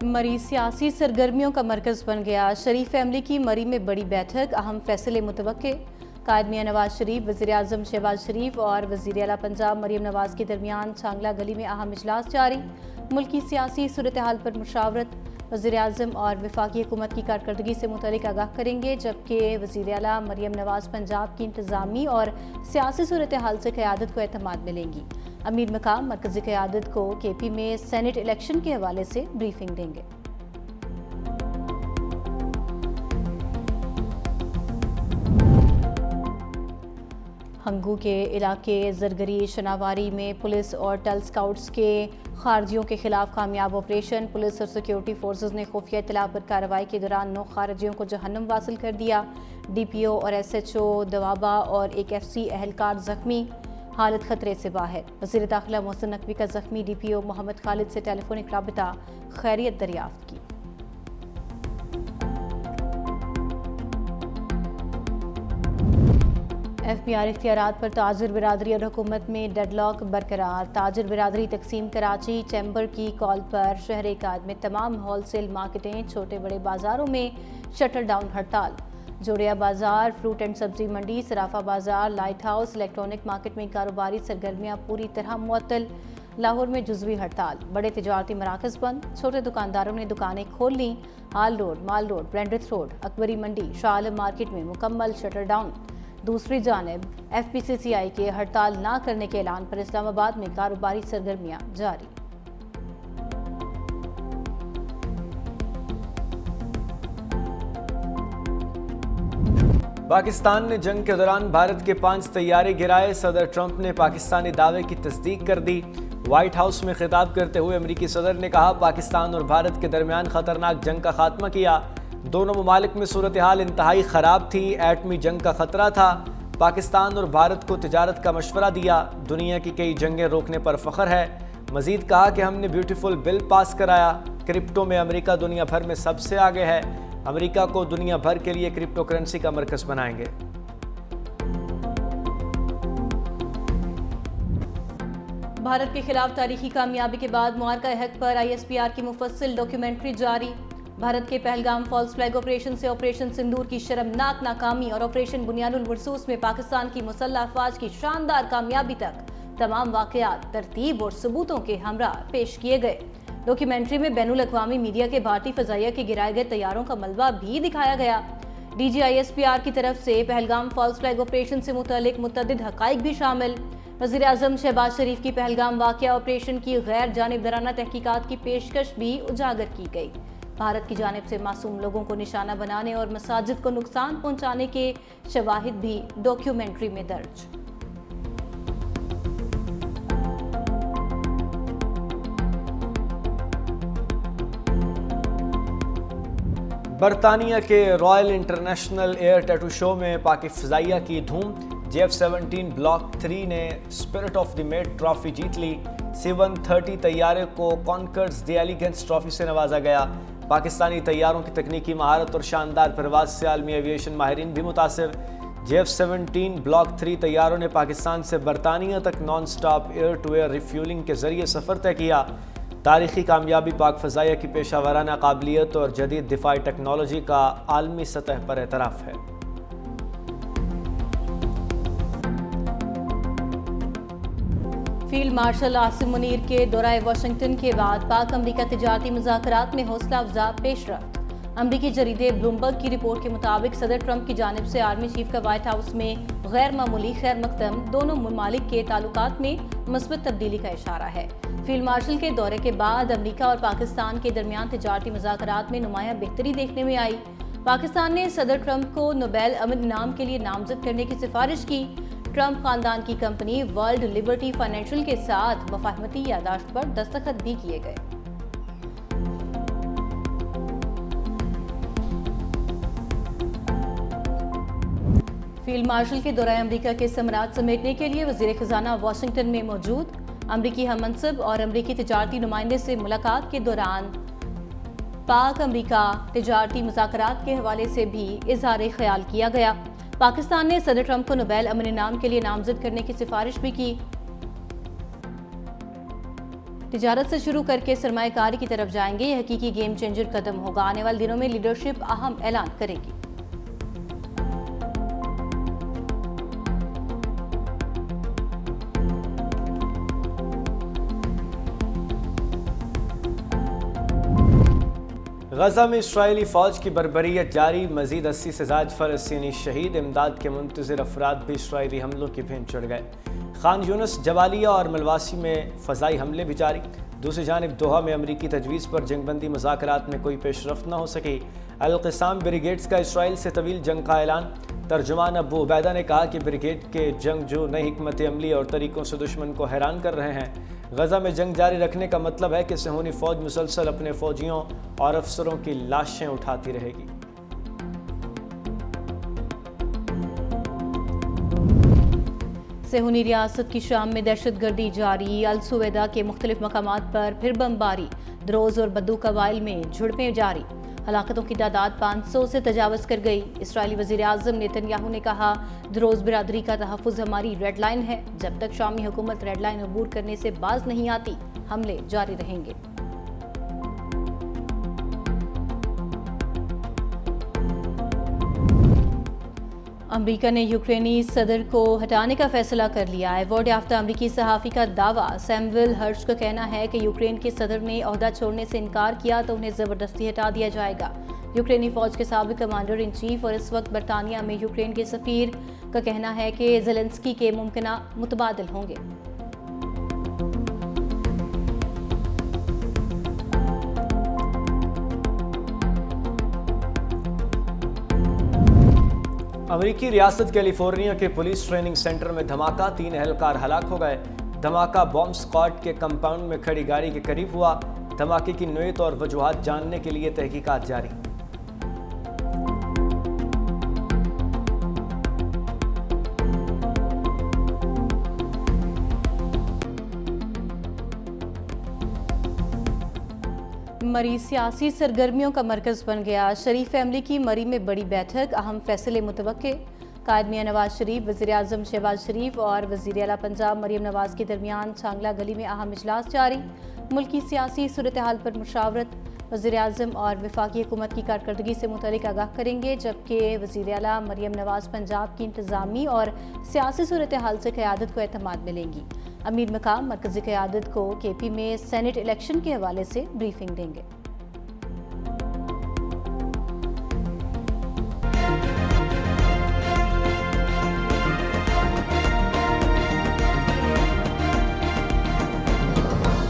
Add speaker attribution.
Speaker 1: मरी सियासी सरगर्मियों का मरकज़ बन गया। शरीफ फैमिली की मरी में बड़ी बैठक, अहम फैसले मुतवक्के। कायद मियां नवाज शरीफ, वज़ीर आज़म शहबाज शरीफ और वज़ीर आला पंजाब मरीम नवाज के दरमियान छांगला गली में अहम इजलास जारी। मुल्क की सियासी सूरत हाल पर मुशावरत। वज़ीर आज़म और वफाकी हुकूमत की कारकर्दगी से मुतल्लिक़ आगाह करेंगे, जबकि वज़ीर आला मरीम नवाज पंजाब की इंतज़ामी और सियासी सूरत हाल से क़यादत को एतमाद मिलेंगी। अमीर मकाम मरकज़ी क़यादत को KP में सेनेट इलेक्शन के हवाले से ब्रीफिंग देंगे। हंगू के इलाके जरगरी शनावारी में पुलिस और टल स्काउट्स के खारजियों के खिलाफ कामयाब ऑपरेशन। पुलिस और सिक्योरिटी फोर्सेस ने खुफिया इत्तला पर कार्रवाई के दौरान 9 खारजियों को जहन्नम वासिल कर दिया। DPO और SHO दवाबा और एक FC एहलकार जख्मी, हालत खतरे से बाहर। वज़ीर दाखिला मोहसिन नकवी का जख्मी DPO मोहम्मद खालिद से टेलीफोनिक राबिता, खैरियत दरियाफ्त की। FBR इख्तियारात पर ताजिर बिरादरी और हुकूमत में डेडलॉक बरकरार। ताजिर बिरादरी तकसीम कराची चैम्बर की कॉल पर शहर कायद में तमाम होलसेल मार्केटें, छोटे बड़े बाजारों में शटर डाउन हड़ताल। जोड़िया बाजार, फ्रूट एंड सब्जी मंडी, सराफा बाजार, लाइट हाउस, इलेक्ट्रॉनिक मार्केट में कारोबारी सरगर्मियाँ पूरी तरह मुअत्तल। लाहौर में जुज़वी हड़ताल, बड़े तिजारती मराकज़ बंद, छोटे दुकानदारों ने दुकानें खोल लीं। हाल रोड, माल रोड, ब्रेंड्रिथ रोड, अकबरी मंडी, शाह आलम मार्केट में मुकम्मल शटर डाउन। दूसरी जानिब FPCCI के हड़ताल ना करने के ऐलान पर इस्लामाबाद में कारोबारी सरगर्मियां जारी।
Speaker 2: पाकिस्तान ने जंग के दौरान भारत के 5 तैयारे गिराए। सदर ट्रंप ने पाकिस्तानी दावे की तस्दीक कर दी। व्हाइट हाउस में खिताब करते हुए अमेरिकी सदर ने कहा, पाकिस्तान और भारत के दरमियान खतरनाक जंग का खात्मा किया। दोनों ममालिक में सूरत हाल इंतहाई ख़राब थी। एटमी जंग का ख़तरा था। पाकिस्तान और भारत को तिजारत का मशवरा दिया। दुनिया की कई जंगें रोकने पर फ़ख्र है। मज़ीद कहा कि हमने ब्यूटीफुल बिल पास कराया। क्रिप्टो में अमेरिका दुनिया भर में सबसे आगे है। अमेरिका को दुनिया भर के लिए क्रिप्टो करेंसी का मरकज़ बनाएंगे।
Speaker 1: भारत के खिलाफ तारीखी कामयाबी के बाद मुआरका हक पर ISPR की मुफस्सिल डॉक्यूमेंट्री जारी। भारत के पहलगाम फॉल्स फ्लैग ऑपरेशन से ऑपरेशन सिंदूर की शर्मनाक नाकामी और ऑपरेशन बुनियानुल वरसूस में पाकिस्तान की मुसल्लह अफवाज की शानदार कामयाबी तक तमाम वाक़यात तरतीब और सबूतों के हमरा पेश किए गए। डॉक्यूमेंट्री में बैनुल अक़वामी मीडिया के भारतीय फ़ज़ाइया के गिराए गए तैयारों का मलबा भी दिखाया गया। DG ISPR की तरफ से पहलगाम फॉल्स फ्लैग ऑपरेशन से मुतल्लिक मुतअद्दिद हक़ाइक़ भी शामिल। वज़ीर आज़म शहबाज शरीफ की पहलगाम वाक़या ऑपरेशन की गैर जानिबदाराना तहकीकात की पेशकश भी उजागर की गई। भारत की जानिब से मासूम लोगों को निशाना बनाने और मसाजिद को नुकसान पहुंचाने के शवाहिद भी डॉक्यूमेंट्री में दर्ज।
Speaker 2: बरतानिया के royal international air tattoo show में पाकि फ़ज़ाइया की धूम। JF-17 ब्लॉक 3 ने spirit of the meet trophy जीत ली। C-130 तैयारे को कॉन्कर्स द एलिगेंस ट्रॉफी से नवाजा गया। पाकिस्तानी तैयारों की तकनीकी महारत और शानदार परवाज से आलमी एविएशन माहिरीन भी मुतासिर। JF-17 ब्लॉक 3 तैयारों ने पाकिस्तान से बरतानिया तक non stop air to air refuelling के जरिए सफ़र तय किया। तारीखी कामयाबी पाक फ़ज़ाइया की पेशा वाराना काबिलियत और जदीद दिफाई टेक्नोलॉजी का आलमी सतह पर एतराफ़ है।
Speaker 1: फील्ड मार्शल आसिम मुनीर के दौराए वाशिंगटन के बाद पाक अमरीका तिजारती मुज़ाकरात में हौसला अफजा पेशरफ्त। अमरीकी जरीदे ब्लूमबर्ग की रिपोर्ट के मुताबिक सदर ट्रंप की जानिब से आर्मी चीफ का व्हाइट हाउस में गैर मामूली खैर मकदम दोनों ममालिक के ताल्लुकात में मस्बत तब्दीली का इशारा है। फील्ड मार्शल के दौरे के बाद अमरीका और पाकिस्तान के दरमियान तिजारती मुज़ाकरात में नुमाया बेहतरी देखने में आई। पाकिस्तान ने सदर ट्रंप को नोबेल अमन इनाम के लिए नामजद करने की सिफारिश की। ट्रंप खानदान की कंपनी वर्ल्ड लिबर्टी फाइनेंशियल के साथ मफाहमती यादाश्त पर दस्तखत भी किए गए। फील्ड मार्शल के दौरान अमरीका के समरात समेटने के लिए वज़ीर ख़ज़ाना वाशिंगटन में मौजूद। अमरीकी हममनसब और अमरीकी तिजारती नुमाइंदे से मुलाकात के दौरान पाक अमरीका तिजारती मुज़ाकरात के हवाले से भी इज़हार ख्याल किया गया। पाकिस्तान ने सदर ट्रंप को नोबेल अमन इनाम के लिए नामजद करने की सिफारिश भी की। تجارت سے شروع کر کے سرمایہ کاری کی طرف جائیں گے. یہ حقیقی گیم چینجر قدم ہوگا. آنے والے دنوں میں لیڈرشپ اہم اعلان کرے گی.
Speaker 2: غزہ میں اسرائیلی فوج کی بربریت جاری. مزید 80 سے زائد فلسطینی شہید. امداد کے منتظر افراد بھی اسرائیلی حملوں کی بھینٹ چڑھ گئے. خان یونس، جبالیہ اور ملواسی میں فضائی حملے بھی جاری. دوسری جانب دوحہ میں امریکی تجویز پر جنگ بندی مذاکرات میں کوئی پیش رفت نہ ہو سکی. القسام بریگیڈز کا اسرائیل سے طویل جنگ کا اعلان. ترجمان ابو عبیدہ نے کہا کہ بریگیڈ کے جنگجو نئی حکمت عملی اور طریقوں سے دشمن کو حیران کر رہے ہیں. غزہ میں جنگ جاری رکھنے کا مطلب ہے کہ صہیونی فوج مسلسل اپنے فوجیوں اور افسروں کی لاشیں اٹھاتی رہے گی.
Speaker 1: صہیونی ریاست کی شام میں دہشت گردی جاری. السویدہ کے مختلف مقامات پر پھر بمباری. دروز اور بدو قبائل میں جھڑپیں جاری. ہلاکتوں کی تعداد 500 سے تجاوز کر گئی. اسرائیلی وزیر اعظم نیتن یاہو نے کہا دروز برادری کا تحفظ ہماری ریڈ لائن ہے. جب تک شامی حکومت ریڈ لائن عبور کرنے سے باز نہیں آتی حملے جاری رہیں گے. امریکہ نے یوکرینی صدر کو ہٹانے کا فیصلہ کر لیا. ایوارڈ یافتہ امریکی صحافی کا دعویٰ. سیموئل ہرش کا کہنا ہے کہ یوکرین کے صدر نے عہدہ چھوڑنے سے انکار کیا تو انہیں زبردستی ہٹا دیا جائے گا. یوکرینی فوج کے سابق کمانڈر ان چیف اور اس وقت برطانیہ میں یوکرین کے سفیر کا کہنا ہے کہ زیلنسکی کے ممکنہ متبادل ہوں گے.
Speaker 2: امریکی ریاست کیلیفورنیا کے پولیس ٹریننگ سینٹر میں دھماکہ. 3 اہلکار ہلاک ہو گئے. دھماکہ بومب سکواڈ کے کمپاؤنڈ میں کھڑی گاڑی کے قریب ہوا. دھماکے کی نوعیت اور وجوہات جاننے کے لیے تحقیقات جاری.
Speaker 1: مری سیاسی سرگرمیوں کا مرکز بن گیا. شریف فیملی کی مری میں بڑی بیٹھک. اہم فیصلے متوقع. قائد میاں نواز شریف، وزیر اعظم شہباز شریف اور وزیر اعلیٰ پنجاب مریم نواز کے درمیان چھانگلہ گلی میں اہم اجلاس جاری. ملکی سیاسی صورتحال پر مشاورت. وزیر اعظم اور وفاقی حکومت کی کارکردگی سے متعلق آگاہ کریں گے، جبکہ وزیر اعلیٰ مریم نواز پنجاب کی انتظامی اور سیاسی صورتحال سے قیادت کو اعتماد ملیں گی. امیر مقام مرکزی قیادت کو کے پی میں سینٹ الیکشن کے حوالے سے بریفنگ دیں گے.